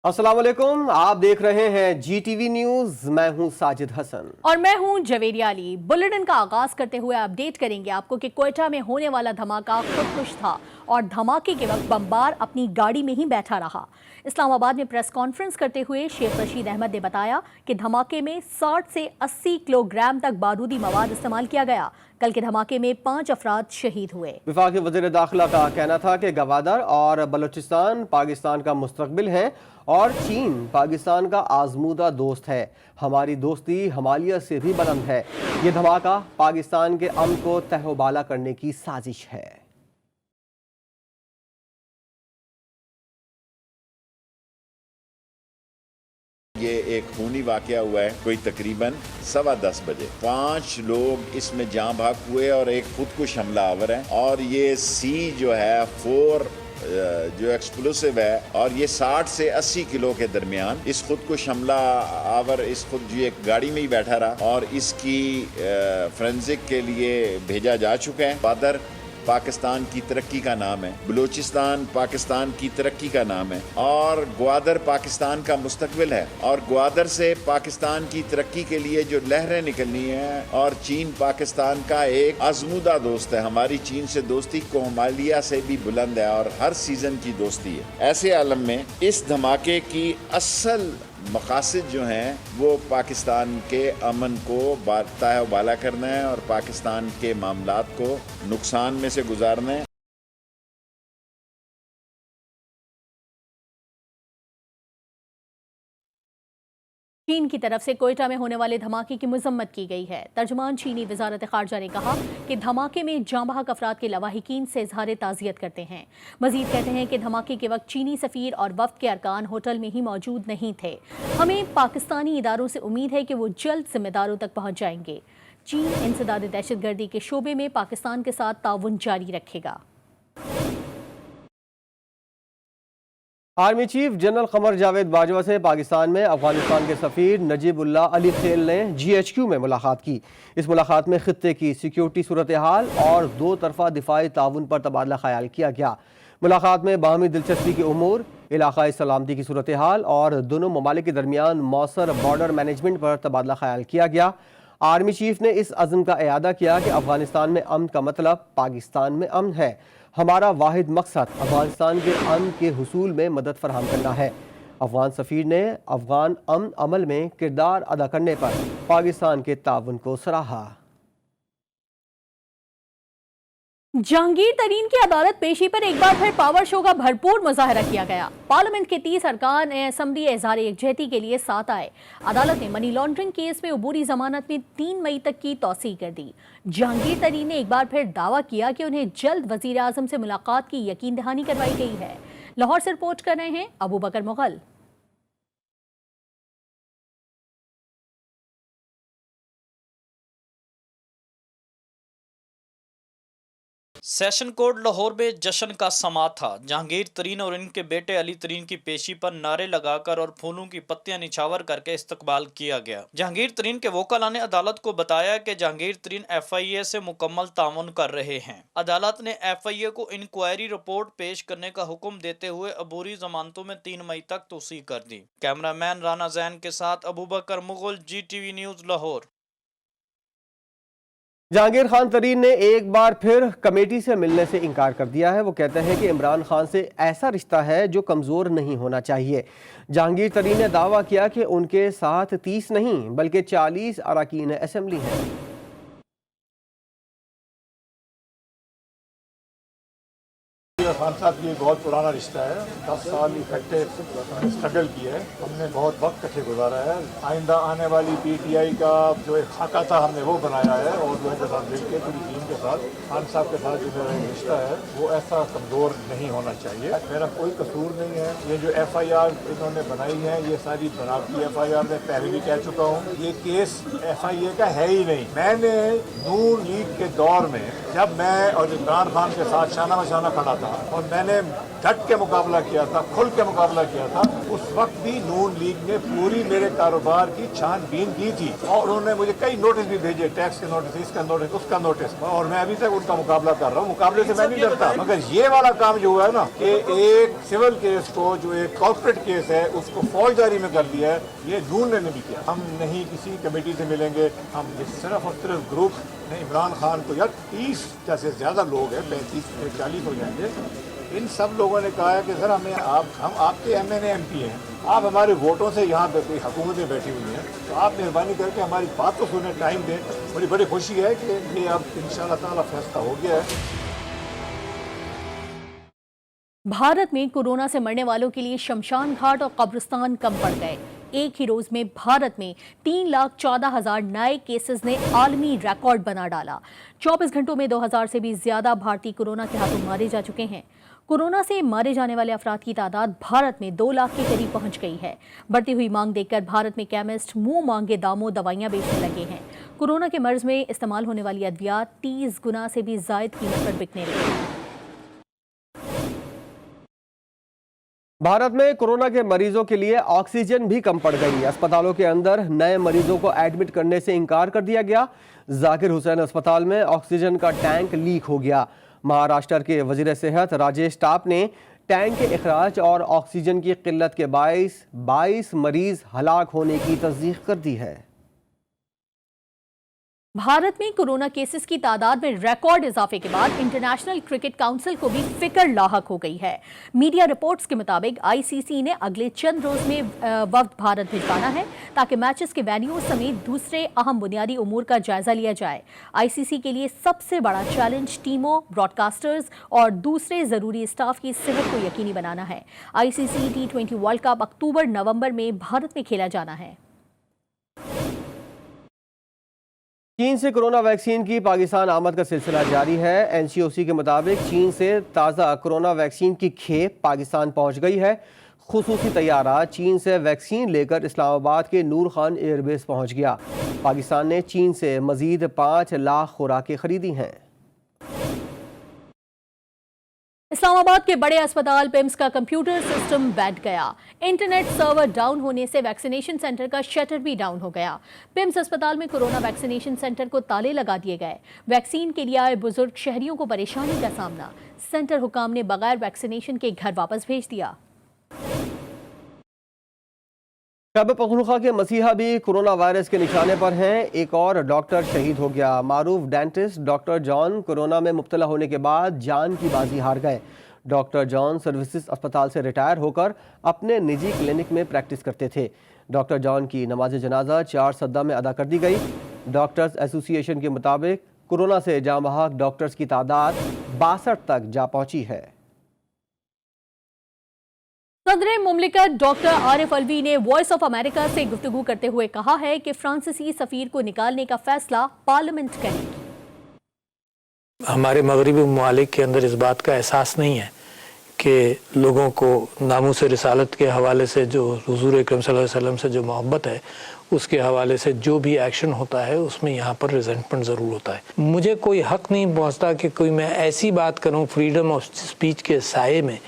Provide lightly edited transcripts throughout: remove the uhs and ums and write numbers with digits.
अस्सलाम वालेकुम, आप देख रहे हैं GTV न्यूज। मैं हूं साजिद हसन और मैं हूं जवेरिया अली। बुलेटिन का आगाज करते हुए अपडेट करेंगे आपको कि क्वेटा में होने वाला धमाका खुदकुश था और धमाके के वक्त बमबार अपनी गाड़ी में ही बैठा रहा। इस्लामाबाद में प्रेस कॉन्फ्रेंस करते हुए शेख रशीद अहमद ने बताया कि धमाके में 60 से 80 किलोग्राम तक बारूदी मवाद इस्तेमाल किया गया। कल के धमाके में 5 अफराद शहीद हुए। वफाकी वज़ीर दाखिला का कहना था कि गवादर और बलूचिस्तान पाकिस्तान का मुस्तकबिल है और चीन पाकिस्तान का आजमूदा दोस्त है। हमारी दोस्ती हिमालय से भी बुलंद है। ये धमाका पाकिस्तान के अमन को तहबाला करने की साजिश है। ये एक खूनी वाकया हुआ है। कोई तकरीबन 10:15 बजे 5 लोग इसमें जाँ भाग हुए और एक खुदकुश हमलावर है। और ये सी जो है 4 जो एक्सप्लोसिव है और ये 60 से 80 किलो के दरमियान इस खुदकुश हमला आवर एक गाड़ी में ही बैठा रहा और इसकी फोरेंसिक के लिए भेजा जा चुका है। बादर पाकिस्तान की तरक्की का नाम है, बलूचिस्तान पाकिस्तान की तरक्की का नाम है और ग्वादर पाकिस्तान का मुस्तकबिल है। और ग्वादर से पाकिस्तान की तरक्की के लिए जो लहरें निकलनी है और चीन पाकिस्तान का एक आजमूदा दोस्त है। हमारी चीन से दोस्ती को हिमालय से भी बुलंद है और हर सीजन की दोस्ती है। ऐसे आलम में इस धमाके की असल मकासद जो हैं वो पाकिस्तान के अमन को तहबाला करना है और पाकिस्तान के मामलात को नुकसान में से गुजारना है। चीन की तरफ से क्वेटा में होने वाले धमाके की मजम्मत की गई है। तर्जुमान चीनी वजारत खारजा ने कहा कि धमाके में जाँ बहक अफराद के लवाहिकीन से इजहार ताज़ियत करते हैं। मजीद कहते हैं कि धमाके के वक्त चीनी सफ़ीर और वफ्द के अरकान होटल में ही मौजूद नहीं थे। हमें पाकिस्तानी इदारों से उम्मीद है कि वो जल्द जिम्मेदारों तक पहुँच जाएंगे। चीन इंसदाद दहशतगर्दी के शोबे में पाकिस्तान के साथ ताउन जारी रखेगा। Army chief general Qamar Javed Bajwa से पाकिस्तान में अफगानिस्तान के सफ़ीर नजीबुल्लाह अली खेल ने GHQ में मुलाकात की। इस मुलाकात में खित्ते की सिक्योरिटी सूरत हाल और 2 तरफ़ा दिफाई ताउन पर तबादला ख्याल किया गया। मुलाकात में बाहमी दिलचस्पी के उमूर, इलाकाई सलामती की सूरत हाल और दोनों ममालिक के दरमियान मौसर बॉर्डर मैनेजमेंट पर तबादला ख्याल किया गया। आर्मी चीफ ने इस अज़्म का एआदा किया कि अफगानिस्तान में अमन का मतलब पाकिस्तान में अमन है। हमारा वाहिद मकसद अफगानिस्तान के अमन के हुसूल में मदद फराहम करना है। अफगान सफ़ीर ने अफगान अमन अमल में किरदार अदा करने पर पाकिस्तान के ताउन को सराहा। जहांगीर तरीन की अदालत पेशी पर एक बार फिर पावर शो का भरपूर मुजाहरा किया गया। पार्लियामेंट के 30 अरकान असम्बली इजहार यकजहती के लिए साथ आए। अदालत ने मनी लॉन्ड्रिंग केस में अबूरी जमानत में 3 मई तक की तौसीह कर दी। जहांगीर तरीन ने एक बार फिर दावा किया कि उन्हें जल्द वजीर आजम से मुलाकात की यकीन दहानी करवाई गई है। लाहौर से रिपोर्ट कर रहे हैं अबू बकर मुगल। सेशन कोर्ट लाहौर में जश्न का समा था। जहांगीर तरीन और इनके बेटे अली तरीन की पेशी पर नारे लगाकर और फूलों की पत्तियां निछावर करके इस्तकबाल किया गया। जहांगीर तरीन के वोकला ने अदालत को बताया कि जहांगीर तरीन FIA से मुकम्मल ताउन कर रहे हैं। अदालत ने FIA को इंक्वायरी रिपोर्ट पेश करने का हुक्म देते हुए अबूरी जमानतों में 3 मई तक तौसीह कर दी। कैमरामैन राना जैन के साथ अबू बकर मुगल, GTV न्यूज लाहौर। जहांगीर खान तरीन ने एक बार फिर कमेटी से मिलने से इनकार कर दिया है। वो कहते हैं कि इमरान खान से ऐसा रिश्ता है जो कमज़ोर नहीं होना चाहिए। जहांगीर तरीन ने दावा किया कि उनके साथ 30 नहीं बल्कि 40 अरकान असम्बली हैं। खान साहब की बहुत पुराना रिश्ता है। 10 साल इकट्ठे स्ट्रगल किए है। हमने बहुत वक्त इकट्ठे गुजारा है। आइंदा आने वाली PTI का जो एक खाका था हमने वो बनाया है और जो है साथ मिल के पूरी टीम के साथ खान साहब के साथ जो मेरा रिश्ता है वो ऐसा कमज़ोर नहीं होना चाहिए। मेरा कोई कसूर नहीं है। ये जो FIR इन्होंने बनाई है ये सारी बनावटी FIR मैं पहले भी कह चुका हूँ। ये केस FIA का है ही नहीं। मैंने नून लीग के दौर में जब मैं और इमरान खान के साथ शाना बशाना खड़ा था और मैंने डट के मुकाबला किया था, खुल के मुकाबला किया था, उस वक्त भी नून लीग ने पूरी मेरे कारोबार की छानबीन की थी और उन्होंने मुझे कई नोटिस भी भेजे, टैक्स के नोटिस, इसका नोटिस, उसका नोटिस, और मैं अभी तक उनका मुकाबला कर रहा हूँ। मुकाबले से मैं नहीं डरता, मगर ये वाला काम जो हुआ है ना कि एक सिविल केस को, जो एक कॉर्पोरेट केस है, उसको फौजदारी में कर दिया है, ये नून ने नहीं किया। हम नहीं किसी कमेटी से मिलेंगे, हम सिर्फ और सिर्फ ग्रुप ने इमरान खान को, यार 30 से ज़्यादा लोग हैं, 35-40 हो जाएंगे, इन सब लोगों ने कहा है कि सर हमें हम आपके MNA MP हैं, आप हमारे वोटों से यहाँ पे कोई हुकूमतें बैठी हुई हैं, तो आप मेहरबानी करके हमारी बात तो सुने, टाइम दें। मुझे बड़ी खुशी है कि ये अब इंशाअल्लाह ताला फैसला हो गया है। भारत में कोरोना से मरने वालों के लिए शमशान घाट और कब्रिस्तान कम पड़ गए। एक ही रोज में भारत में 3,14,000 नए केसेस ने आलमी रिकॉर्ड बना डाला। 24 घंटों में 2,000 से भी ज्यादा भारतीय कोरोना के हाथों मारे जा चुके हैं। कोरोना से मारे जाने वाले अफराद की तादाद भारत में 2 लाख के करीब पहुंच गई है। बढ़ती हुई मांग देखकर भारत में केमिस्ट मुंह मांगे दामों दवाइयां बेचने लगे हैं। कोरोना के मर्ज में इस्तेमाल होने वाली अद्वियात 30 गुना से भी जायद कीमत पर बिकने लगी हैं। भारत में कोरोना के मरीजों के लिए ऑक्सीजन भी कम पड़ गई। अस्पतालों के अंदर नए मरीजों को एडमिट करने से इनकार कर दिया गया। जाकिर हुसैन अस्पताल में ऑक्सीजन का टैंक लीक हो गया। महाराष्ट्र के वजीर सेहत राजेश टाप ने टैंक के इखराज और ऑक्सीजन की किल्लत के बायस 22 मरीज हलाक होने की तस्दीक कर दी है। भारत में कोरोना केसेस की तादाद में रिकॉर्ड इजाफे के बाद इंटरनेशनल क्रिकेट काउंसिल को भी फिक्र लाहक हो गई है। मीडिया रिपोर्ट्स के मुताबिक ICC ने अगले चंद रोज में वफ्द भारत भिजवाना है ताकि मैचेस के वेन्यू समेत दूसरे अहम बुनियादी उमूर का जायजा लिया जाए। ICC के लिए सबसे बड़ा चैलेंज टीमों, ब्रॉडकास्टर्स और दूसरे जरूरी स्टाफ की सेहत को यकीनी बनाना है। ICC T20 वर्ल्ड कप अक्टूबर-नवंबर में भारत में खेला जाना है। चीन से कोरोना वैक्सीन की पाकिस्तान आमद का सिलसिला जारी है। NCOC के मुताबिक चीन से ताज़ा कोरोना वैक्सीन की खेप पाकिस्तान पहुंच गई है। खुसूसी तैयारा चीन से वैक्सीन लेकर इस्लामाबाद के नूर खान एयरबेस पहुंच गया। पाकिस्तान ने चीन से मजीद 5 लाख खुराकें खरीदी हैं। इस्लामाबाद के बड़े अस्पताल पिम्स का कंप्यूटर सिस्टम बैठ गया। इंटरनेट सर्वर डाउन होने से वैक्सीनेशन सेंटर का शटर भी डाउन हो गया। पिम्स अस्पताल में कोरोना वैक्सीनेशन सेंटर को ताले लगा दिए गए। वैक्सीन के लिए आए बुजुर्ग शहरियों को परेशानी का सामना। सेंटर हुकाम ने बगैर वैक्सीनेशन के घर वापस भेज दिया। खैबर पख्तूनख्वा के मसीहा भी कोरोना वायरस के निशाने पर हैं। एक और डॉक्टर शहीद हो गया। मारूफ डेंटिस्ट डॉक्टर जॉन कोरोना में मुब्तला होने के बाद जान की बाजी हार गए। डॉक्टर जॉन सर्विसेज अस्पताल से रिटायर होकर अपने निजी क्लिनिक में प्रैक्टिस करते थे। डॉक्टर जॉन की नमाज जनाजा 4 सद्दा में अदा कर दी गई। डॉक्टर्स एसोसिएशन के मुताबिक कोरोना से जाँ बहक डॉक्टर्स की तादाद 62 तक जा पहुंची है। सदर मुमलिकत डॉक्टर आरिफ अलवी ने वॉइस ऑफ अमेरिका से गुफ्तगू करते हुए कहा है कि फ्रांसीसी सफीर को निकालने का फैसला पार्लियामेंट करेगी। हमारे मगरबी ममालिक के अंदर इस बात का एहसास नहीं है कि लोगों को नामूस रिसालत के हवाले से, जो हुजूर अकरम सल्लल्लाहु अलैहि वसल्लम से जो मोहब्बत है, उसके हवाले से जो भी एक्शन होता है उसमें यहाँ पर रिजेंटमेंट ज़रूर होता है। मुझे कोई हक नहीं पहुँचता कि कोई मैं ऐसी बात करूँ फ्रीडम ऑफ स्पीच के साये में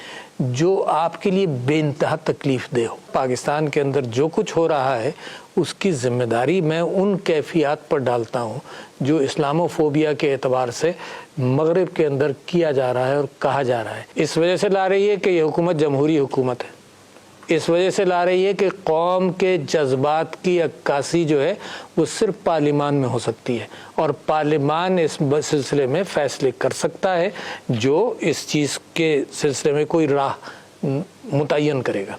जो आपके लिए बेइंतहा तकलीफ दे हो। पाकिस्तान के अंदर जो कुछ हो रहा है उसकी जिम्मेदारी मैं उन कैफियत पर डालता हूँ जो इस्लामोफोबिया के एतबार से मगरिब के अंदर किया जा रहा है और कहा जा रहा है। इस वजह से ला रही है कि ये हुकूमत जमहूरी हुकूमत है। इस वजह से ला रही है कि कौम के जज्बात की अक्कासी जो है वो सिर्फ पार्लिमान में हो सकती है और पार्लिमान इस सिलसिले में फैसले कर सकता है जो इस चीज़ के सिलसिले में कोई राह मुतय्यन करेगा।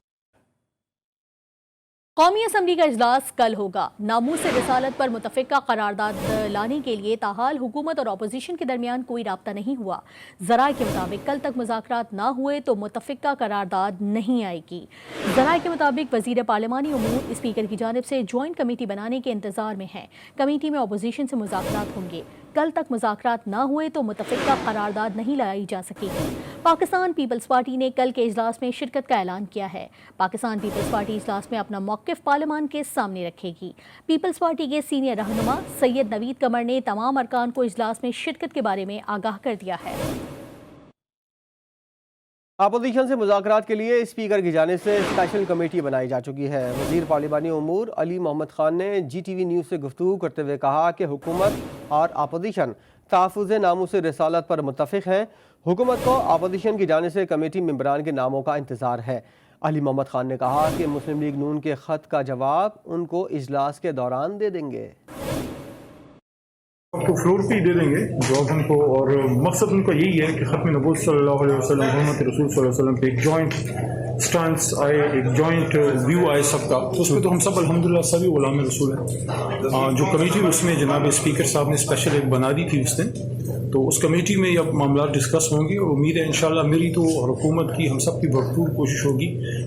कौमी असम्बली का इजलास कल होगा। नामूस रिसालत पर मुतफ़िका करारदाद लाने के लिए ताहाल हुकूमत और अपोजिशन के दरमियान कोई राब्ता नहीं हुआ। ज़राए के मुताबिक कल तक मुज़ाकरात ना हुए तो मुतफ़िका करारदाद नहीं आएगी। ज़राए के मुताबिक वज़ीर पार्लिमानी उमूर स्पीकर की जानिब से जॉइंट कमेटी बनाने के इंतज़ार में है। कमेटी में अपोजिशन से मुज़ाकरात होंगे। कल तक मुज़ाकरात ना हुए तो मुतफ़िका करारदाद नहीं लाई जा सकेगी। पाकिस्तान पीपल्स पार्टी ने कल के इजलास में शिरकत का ऐलान किया है। पाकिस्तान पीपल्स पार्टी इजलास में अपना मौक़िफ़ पार्लियामान के सामने रखेगी। पीपल्स पार्टी के सीनियर रहनुमा सैयद नवीद कमर ने तमाम अरकान को इजलास में शिरकत के बारे में आगाह कर दिया है। अपोजिशन से मुज़ाकरात के लिए स्पीकर की जानिब से स्पेशल कमेटी बनाई जा चुकी है। वज़ीर पार्लिमानी उमूर अली मोहम्मद खान ने GTV न्यूज़ से गुफ्तगू करते हुए कहा कि हुकूमत और अपोजिशन तहफ़्फ़ुज़ नामूस रिसालत पर मुत्तफ़िक़ हैं। हुकूमत को अपोजिशन की जानिब से कमेटी मेंबरान के नामों का इंतज़ार है। अली मोहम्मद खान ने कहा कि मुस्लिम लीग नून के ख़त का जवाब उनको इजलास के दौरान दे देंगे। आपको फ्लोर पे ही दे देंगे जवाब उनको, और मकसद उनका यही है कि ख़त्म नबूवत सल्लल्लाहु अलैहि वसल्लम मोहम्मद रसूल सल्लल्लाहु अलैहि वसल्लम पे एक जॉइंट स्टांस आए, एक जॉइंट व्यू आए सबका। तो उसमें तो हम सब अल्हम्दुलिल्लाह सभी गुलाम रसूल हैं। जो कमेटी उसमें जनाब स्पीकर साहब ने स्पेशल एक बना दी थी उस दिन, तो उस कमेटी में अब मामला डिस्कस होंगे और उम्मीद है इंशाल्लाह मेरी तो और हुकूमत की हम सब की भरपूर कोशिश होगी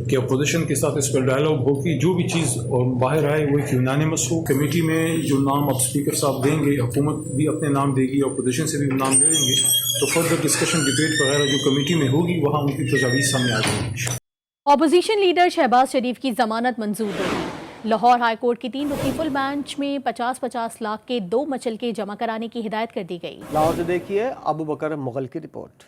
कि अपोजिशन के साथ इस पर डायलॉग हो कि जो भी चीज़ और बाहर आए वो एक यूनानिमस हो। कमेटी में जो नाम अब स्पीकर साहब देंगे, हुकूमत भी अपने नाम देगी, अपोजिशन से भी नाम दे देंगे, तो फर्दर डिस्कशन डिबेट वगैरह जो कमेटी में होगी वहाँ उनकी तजावीज़ सामने आ जाएंगी। ऑपोजिशन लीडर शहबाज शरीफ की जमानत मंजूर होगी। लाहौर हाई कोर्ट की 3 रुकनी फुल बेंच में 50-50 लाख के 2 मचलके जमा कराने की हिदायत कर दी गई। लाहौर से देखिए अबू बकर मुगल की रिपोर्ट।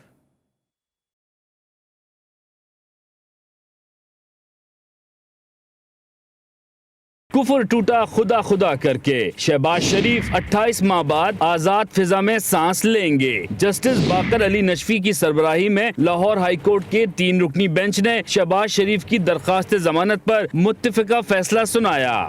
कुफर टूटा खुदा खुदा करके शहबाज शरीफ 28 माह बाद आजाद फिजा में सांस लेंगे। जस्टिस बाकर अली नशफी की सरबराही में लाहौर हाई कोर्ट के 3 रुकनी बेंच ने शहबाज शरीफ की दरख्वास्त जमानत पर मुत्तफिका फैसला सुनाया।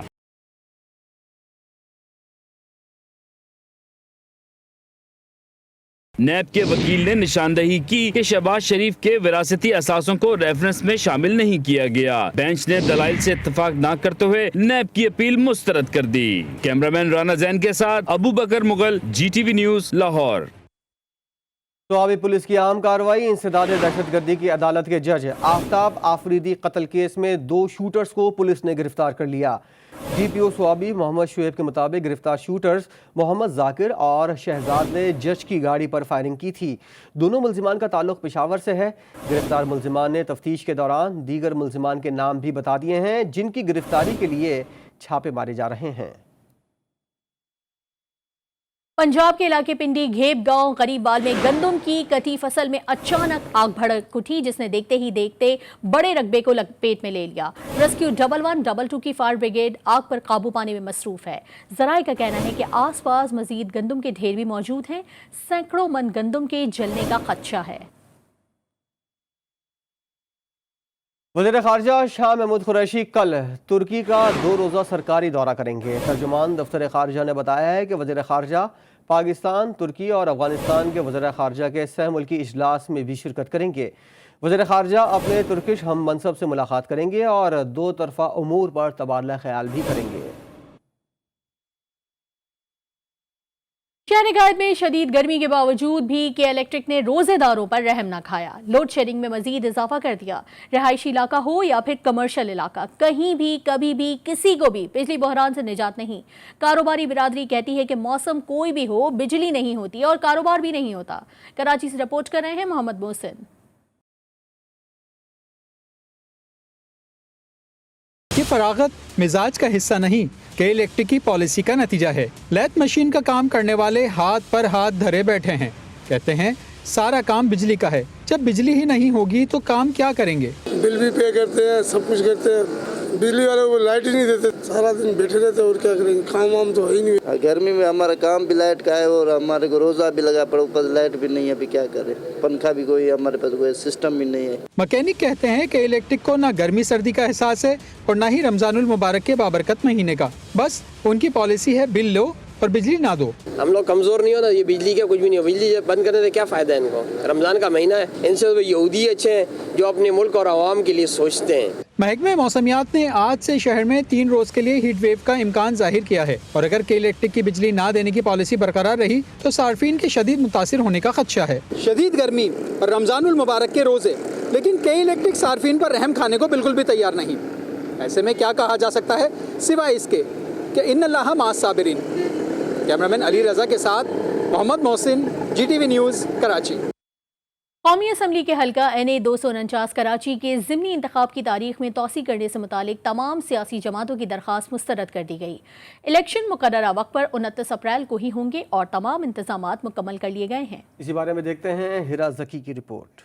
नैब के वकील ने निशानदही की कि शहबाज शरीफ के विरासती असासों को रेफरेंस में शामिल नहीं किया गया। बेंच ने दलाइल से इत्तेफाक न करते हुए नैब की अपील मुस्तरद कर दी। कैमरामैन राना जैन के साथ अबू बकर मुगल, GTV न्यूज़, लाहौर। तो अभी पुलिस की अहम कार्रवाई। इंसदाद दहशतगर्दी की अदालत के जज आफ्ताब आफरीदी कत्ल केस में 2 शूटर्स को पुलिस ने गिरफ्तार कर लिया। DPO स्वाबी मोहम्मद शुएब के मुताबिक गिरफ्तार शूटर्स मोहम्मद जाकिर और शहजाद ने जज की गाड़ी पर फायरिंग की थी। दोनों मुल्जिमान का ताल्लुक पेशावर से है। गिरफ्तार मुल्जिमान ने तफ्तीश के दौरान दीगर मुल्जिमान के नाम भी बता दिए हैं, जिनकी गिरफ्तारी के लिए छापे मारे जा रहे हैं। पंजाब के इलाके पिंडी घेब गांव गरीबवाल में गंदम की कटी फसल में अचानक आग भड़क उठी, जिसने देखते ही देखते बड़े रकबे को लपेट में ले लिया। रेस्क्यू 112 की फायर ब्रिगेड आग पर काबू पाने में मसरूफ है। जराये का कहना है कि आसपास मजीद गंदम के ढेर भी मौजूद हैं। सैकड़ों मन गंदम के जलने का खदशा है। वज़ीर ख़ारजा शाह महमूद कुरैशी कल तुर्की का 2 रोज़ा सरकारी दौरा करेंगे। तर्जुमान दफ्तर ख़ारजा ने बताया है कि वज़ीर ख़ारजा पाकिस्तान, तुर्की और अफ़गानिस्तान के वज़ीर ख़ारजा के सह मुल्की इजलास में भी शिरकत करेंगे। वज़ीर ख़ारजा अपने तुर्किश हम मनसब से मुलाकात करेंगे और 2 तरफ़ा उमूर पर तबादला ख्याल भी करेंगे। शहर गायब में शदीद गर्मी के बावजूद भी के इलेक्ट्रिक ने रोजेदारों पर रहम न खाया। लोड शेडिंग में मजीद इजाफा कर दिया। रिहायशी इलाका हो या फिर कमर्शियल इलाका, कहीं भी कभी भी किसी को भी बिजली बहरान से निजात नहीं। कारोबारी बिरादरी कहती है कि मौसम कोई भी हो, बिजली नहीं होती और कारोबार भी नहीं होता। कराची से रिपोर्ट कर रहे हैं मोहम्मद मोहसिन। ये फरागत मिजाज का हिस्सा नहीं, के इलेक्ट्रिक की पॉलिसी का नतीजा है। लैथ मशीन का काम करने वाले हाथ पर हाथ धरे बैठे हैं। कहते हैं सारा काम बिजली का है, जब बिजली ही नहीं होगी तो काम क्या करेंगे। बिल भी पे करते हैं, सब कुछ करते हैं, बिजली वाले को लाइट ही नहीं देते, सारा दिन बैठे रहते हैं और क्या करेंगे, काम वाम तो है ही नहीं। गर्मी में हमारा काम भी लाइट का है और हमारे को रोजा भी लगा पड़ा, ऊपर लाइट भी नहीं है, अभी क्या करें, पंखा भी कोई हमारे पास कोई सिस्टम भी नहीं है। मैकेनिक कहते हैं कि इलेक्ट्रिक को ना गर्मी सर्दी का एहसास है और ना ही रमजानुल मुबारक के बाबरकत महीने का। बस उनकी पॉलिसी है बिल लो और बिजली ना दो। हम लोग कमजोर नहीं हो ना, ये बिजली का कुछ भी नहीं हो। बिजली जब बंद करने से क्या फायदा है इनको, रमजान का महीना है, इनसे तो यहूदी अच्छे हैं जो अपने मुल्क और आवाम के लिए सोचते हैं। महकमे मौसमियात ने आज से शहर में 3 रोज के लिए हीट वेव का इम्कान जाहिर किया है और अगर के इलेक्ट्रिक की बिजली ना देने की पॉलिसी बरकरार रही तो सार्फिन के शदीद मुतासिर होने का खदशा है। शदीद गर्मी और रमजानुल मुबारक के रोजे, लेकिन के इलेक्ट्रिक सार्फिन पर रहम खाने को बिल्कुल भी तैयार नहीं। ऐसे में क्या कहा जा सकता है सिवाय इसके कि इन्नल्लाह माअस साबिरीन। कैमरामैन अली रजा के साथ मोहम्मद मोहसिन, GTV न्यूज़, कराची। قومی اسمبلی کے حلقہ NA 249 کراچی کے ضمنی انتخاب کی تاریخ میں توسیع کرنے سے متعلق تمام سیاسی جماعتوں کی درخواست مسترد کر دی گئی۔ الیکشن مقررہ وقت پر 29 اپریل کو ہی ہوں گے اور تمام انتظامات مکمل کر لیے گئے ہیں۔ اسی بارے میں دیکھتے ہیں ہیرا زکی کی رپورٹ۔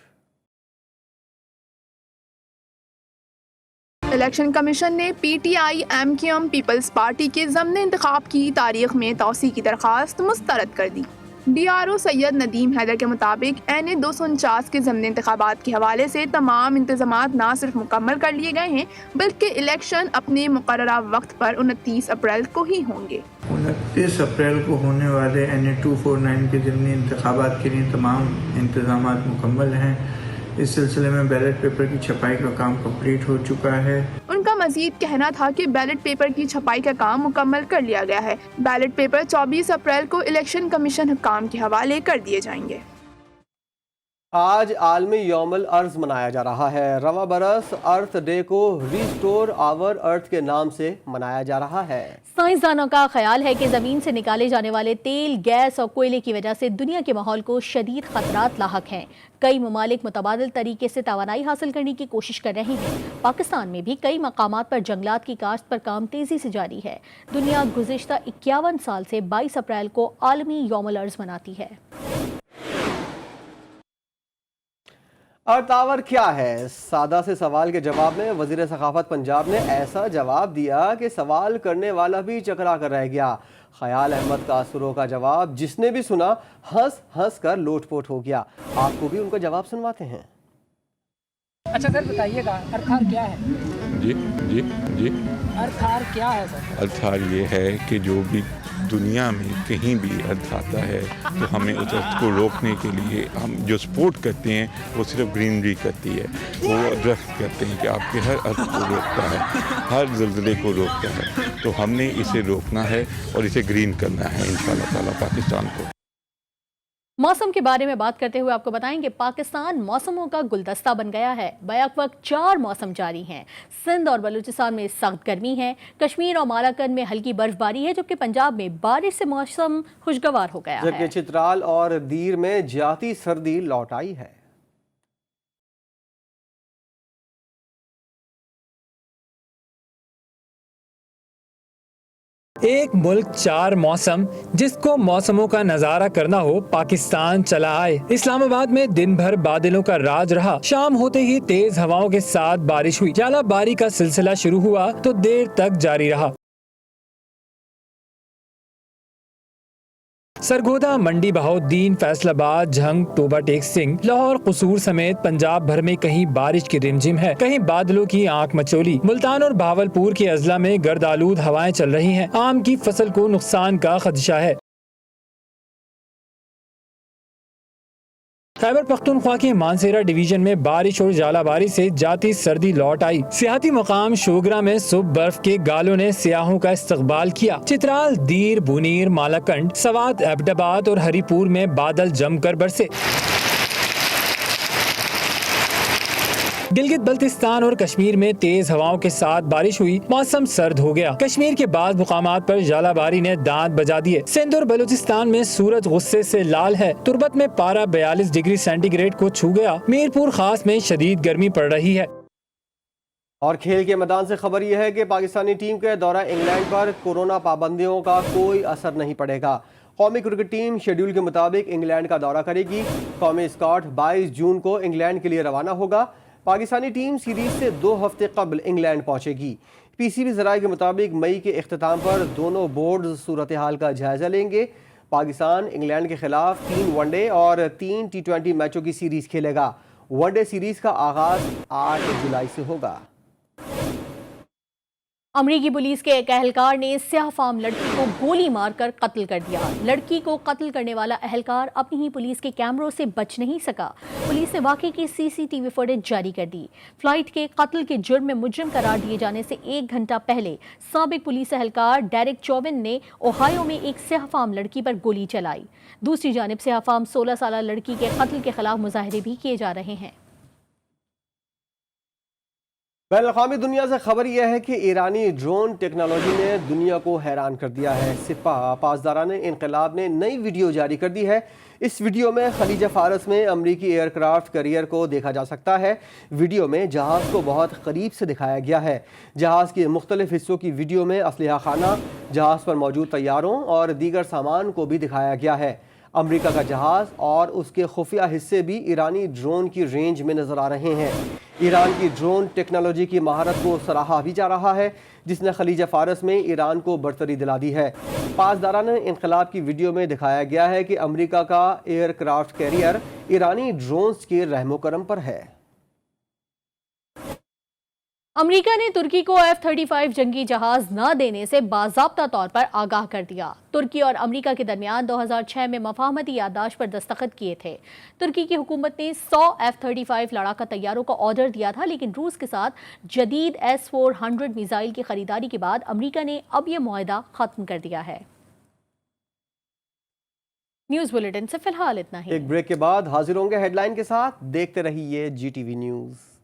الیکشن کمیشن نے PTI MQM پیپلز پارٹی کے ضمنی انتخاب کی تاریخ میں توسیع کی درخواست مسترد کر دی۔ DRO سید ندیم حیدر کے مطابق NA 249 کے ضمنی انتخابات کے حوالے سے تمام انتظامات نہ صرف مکمل کر لیے گئے ہیں بلکہ الیکشن اپنے مقررہ وقت پر 29 اپریل کو ہی ہوں گے۔ 29 اپریل کو ہونے والے NA 249 کے ضمنی انتخابات کے لیے تمام انتظامات مکمل ہیں۔ اس سلسلے میں بیلٹ پیپر کی چھپائی کا کام کمپلیٹ ہو چکا ہے۔ ان کا مزید کہنا تھا کہ بیلٹ پیپر کی چھپائی کا کام مکمل کر لیا گیا ہے۔ بیلٹ پیپر 24 اپریل کو الیکشن کمیشن حکام کے حوالے کر دیے جائیں گے۔ آج عالمی یوم الارض منایا جا رہا ہے۔ رواں برس ارتھ ڈے کو ریسٹور آور ارتھ کے نام سے منایا جا رہا ہے۔ سائنسدانوں کا خیال ہے کہ زمین سے نکالے جانے والے تیل، گیس اور کوئلے کی وجہ سے دنیا کے ماحول کو شدید خطرات لاحق ہیں۔ کئی ممالک متبادل طریقے سے توانائی حاصل کرنے کی کوشش کر رہے ہیں۔ پاکستان میں بھی کئی مقامات پر جنگلات کی کاشت پر کام تیزی سے جاری ہے۔ دنیا گزشتہ 51 سال سے 22 اپریل کو عالمی یوم الارض مناتی ہے۔ ارتھ آور کیا ہے؟ سادہ سے سوال کے جواب میں وزیر ثقافت پنجاب نے ایسا جواب دیا کہ سوال کرنے والا بھی چکرا کر رہ گیا۔ خیال احمد کاسرو کا جواب جس نے بھی سنا ہنس ہنس کر لوٹ پوٹ ہو گیا۔ آپ کو بھی ان کا جواب سنواتے ہیں۔ اچھا سر بتائیے گا ارتھار کیا ہے؟ جی ارتھار کیا ہے سر؟ ارتھار یہ ہے کہ جو بھی دنیا میں کہیں بھی ارتھ آتا ہے تو ہمیں اس ارتھ کو روکنے کے لیے ہم جو سپورٹ کرتے ہیں وہ صرف گرینری کرتی ہے، وہ درخت کرتے ہیں کہ آپ کے ہر ارتھ کو روکتا ہے، ہر زلزلے کو روکتا ہے۔ تو ہم نے اسے روکنا ہے اور اسے گرین کرنا ہے انشاءاللہ تعالی پاکستان کو۔ موسم کے بارے میں بات کرتے ہوئے آپ کو بتائیں کہ پاکستان موسموں کا گلدستہ بن گیا ہے۔ بیک وقت 4 موسم جاری ہیں۔ سندھ اور بلوچستان میں سخت گرمی ہے، کشمیر اور مالاکنڈ میں ہلکی برف باری ہے، جبکہ پنجاب میں بارش سے موسم خوشگوار ہو گیا ہے۔ جبکہ چترال اور دیر میں جاتی سردی لوٹ آئی ہے۔ ایک ملک 4 موسم، جس کو موسموں کا نظارہ کرنا ہو پاکستان چلا آئے۔ اسلام آباد میں دن بھر بادلوں کا راج رہا، شام ہوتے ہی تیز ہوائوں کے ساتھ بارش ہوئی۔ ژالہ باری کا سلسلہ شروع ہوا تو دیر تک جاری رہا۔ سرگودا، منڈی بہاؤالدین، فیصل آباد، جھنگ، ٹوبہ ٹیک سنگھ، لاہور، قصور سمیت پنجاب بھر میں کہیں بارش کی رمجم ہے، کہیں بادلوں کی آنکھ مچولی۔ ملتان اور بہاولپور کے اضلاع میں گرد آلود ہوائیں چل رہی ہیں۔ آم کی فصل کو نقصان کا خدشہ ہے۔ خیبر پختونخوا کے مانسیرا ڈویژن میں بارش اور ژالہ باری سے جاتی سردی لوٹ آئی۔ سیاحتی مقام شوگرا میں صبح برف کے گالوں نے سیاحوں کا استقبال کیا۔ چترال، دیر، بونیر، مالاکنڈ، سوات، ایبٹ آباد اور ہری پور میں بادل جم کر برسے۔ گلگت بلتستان اور کشمیر میں تیز ہواؤں کے ساتھ بارش ہوئی، موسم سرد ہو گیا۔ کشمیر کے بعض مقامات پر ژالہ باری نے دانت بجا دیے۔ سندھ اور بلوچستان میں سورج غصے سے لال ہے۔ تربت میں پارہ 42 ڈگری سینٹی گریڈ کو چھو گیا۔ میرپور خاص میں شدید گرمی پڑ رہی ہے۔ اور کھیل کے میدان سے خبر یہ ہے کہ پاکستانی ٹیم کے دورہ انگلینڈ پر کورونا پابندیوں کا کوئی اثر نہیں پڑے گا۔ قومی کرکٹ ٹیم شیڈول کے مطابق انگلینڈ کا دورہ کرے گی۔ قومی اسکواڈ 22 جون کو انگلینڈ کے لیے روانہ ہوگا۔ پاکستانی ٹیم سیریز سے 2 ہفتے قبل انگلینڈ پہنچے گی۔ PCB ذرائع کے مطابق مئی کے اختتام پر دونوں بورڈز صورتحال کا جائزہ لیں گے۔ پاکستان انگلینڈ کے خلاف 3 ون ڈے اور 3 T20 میچوں کی سیریز کھیلے گا۔ ون ڈے سیریز کا آغاز 8 جولائی سے ہوگا۔ امریکی پولیس کے ایک اہلکار نے سیاہ فام لڑکی کو گولی مار کر قتل کر دیا۔ لڑکی کو قتل کرنے والا اہلکار اپنی ہی پولیس کے کیمروں سے بچ نہیں سکا۔ پولیس نے واقعے کی CCTV فوٹیج جاری کر دی۔ فلائٹ کے قتل کے جرم میں مجرم قرار دیے جانے سے 1 گھنٹہ پہلے سابق پولیس اہلکار ڈیرک چوبن نے اوہایو میں ایک سیاہ فام لڑکی پر گولی چلائی۔ دوسری جانب سیاہ فام 16 سالہ لڑکی کے قتل کے خلاف مظاہرے بھی کیے جا رہے ہیں۔ बैनुल-अक़वामी दुनिया से खबर यह है कि ईरानी ड्रोन टेक्नोलॉजी ने दुनिया को हैरान कर दिया है। सिपह पासदारान इनकलाब ने नई वीडियो जारी कर दी है। इस वीडियो में खलीज फारस में अमरीकी एयरक्राफ्ट कैरियर को देखा जा सकता है। वीडियो में जहाज़ को बहुत करीब से दिखाया गया है। जहाज़ के मुख्तलिफ हिस्सों की वीडियो में असलहा खाना, जहाज़ पर मौजूद तैयारों और दीगर सामान को भी दिखाया गया है। अमरीका का जहाज़ और उसके खुफिया हिस्से भी ईरानी ड्रोन की रेंज में नज़र आ रहे हैं। ईरान की ड्रोन टेक्नोलॉजी की महारत को सराहा भी जा रहा है, जिसने खलीज फारस में ईरान को बरतरी दिला दी है। पासदारान इनकलाब की वीडियो में दिखाया गया है कि अमरीका का एयरक्राफ्ट कैरियर ईरानी ड्रोन्स के रहमो करम पर है। अमेरिका ने तुर्की को F-35 जंगी जहाज न देने से बाज़ाब्ता तौर पर आगाह कर दिया। तुर्की और अमेरिका के दरमियान 2006 में मफाहमती याददाश्त पर दस्तखत किए थे। तुर्की की हुकूमत ने 100 F-35 लड़ाका तैयारों का ऑर्डर दिया था, लेकिन रूस के साथ जदीद S-400 मिसाइल की खरीदारी के बाद अमेरिका ने अब यह मुआहदा खत्म कर दिया है। न्यूज़ बुलेटिन से फिलहाल इतना ही। एक ब्रेक के बाद हाजिर होंगे हेडलाइन के साथ। देखते रहिए GTV न्यूज़।